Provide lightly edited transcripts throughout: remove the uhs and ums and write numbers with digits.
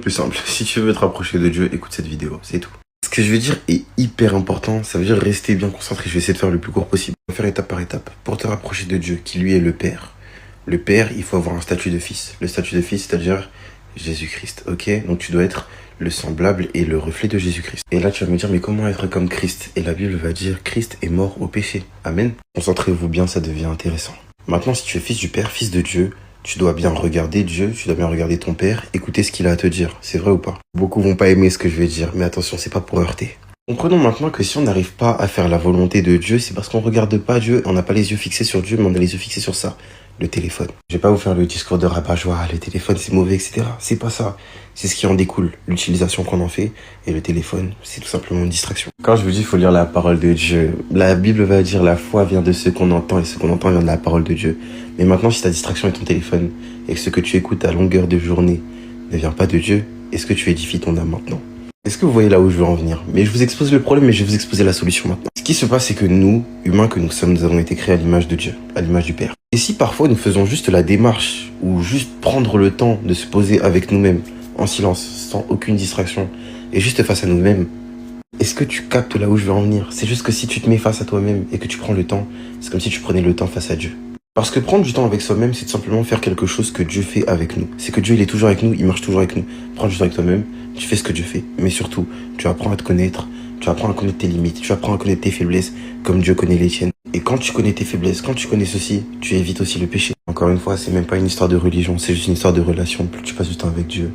Plus simple, si tu veux te rapprocher de Dieu, écoute cette vidéo, c'est tout. Ce que je veux dire est hyper important, ça veut dire rester bien concentré, je vais essayer de faire le plus court possible. On va faire étape par étape. Pour te rapprocher de Dieu, qui lui est le Père. Le Père, il faut avoir un statut de fils. Le statut de fils, c'est-à-dire Jésus-Christ, ok? Donc tu dois être le semblable et le reflet de Jésus-Christ. Et là, tu vas me dire, mais comment être comme Christ? Et la Bible va dire, Christ est mort au péché. Amen. Concentrez-vous bien, ça devient intéressant. Maintenant, si tu es fils du Père, fils de Dieu, tu dois bien regarder Dieu, tu dois bien regarder ton Père, écouter ce qu'il a à te dire. C'est vrai ou pas? Beaucoup vont pas aimer ce que je vais dire, mais attention, c'est pas pour heurter. Comprenons maintenant que si on n'arrive pas à faire la volonté de Dieu, c'est parce qu'on regarde pas Dieu, on n'a pas les yeux fixés sur Dieu, mais on a les yeux fixés sur ça, le téléphone. Je vais pas vous faire le discours de rabat-joie, le téléphone c'est mauvais, etc. C'est pas ça. C'est ce qui en découle, l'utilisation qu'on en fait, et le téléphone, c'est tout simplement une distraction. Quand je vous dis qu'il faut lire la parole de Dieu, la Bible va dire la foi vient de ce qu'on entend, et ce qu'on entend vient de la parole de Dieu. Mais maintenant, si ta distraction est ton téléphone, et que ce que tu écoutes à longueur de journée ne vient pas de Dieu, est-ce que tu édifies ton âme maintenant? Est-ce que vous voyez là où je veux en venir? Mais je vous expose le problème, mais je vais vous exposer la solution maintenant. Ce qui se passe, c'est que nous, humains que nous sommes, nous avons été créés à l'image de Dieu, à l'image du Père. Et si parfois nous faisons juste la démarche, ou juste prendre le temps de se poser avec nous-mêmes, en silence, sans aucune distraction, et juste face à nous-mêmes, est-ce que tu captes là où je veux en venir? C'est juste que si tu te mets face à toi-même et que tu prends le temps, c'est comme si tu prenais le temps face à Dieu. Parce que prendre du temps avec soi-même, c'est tout simplement faire quelque chose que Dieu fait avec nous. C'est que Dieu, il est toujours avec nous, il marche toujours avec nous. Prends du temps avec toi-même, tu fais ce que Dieu fait. Mais surtout, tu apprends à te connaître, tu apprends à connaître tes limites, tu apprends à connaître tes faiblesses comme Dieu connaît les tiennes. Et quand tu connais tes faiblesses, quand tu connais ceci, tu évites aussi le péché. Encore une fois, c'est même pas une histoire de religion, c'est juste une histoire de relation. Plus tu passes du temps avec Dieu,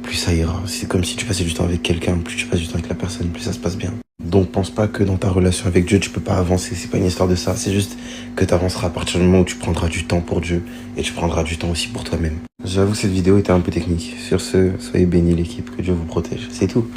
plus ça ira. C'est comme si tu passais du temps avec quelqu'un, plus tu passes du temps avec la personne, plus ça se passe bien. Donc pense pas que dans ta relation avec Dieu, tu peux pas avancer, c'est pas une histoire de ça, c'est juste que tu avanceras à partir du moment où tu prendras du temps pour Dieu et tu prendras du temps aussi pour toi-même. J'avoue, cette vidéo était un peu technique. Sur ce, soyez bénis l'équipe, que Dieu vous protège, c'est tout.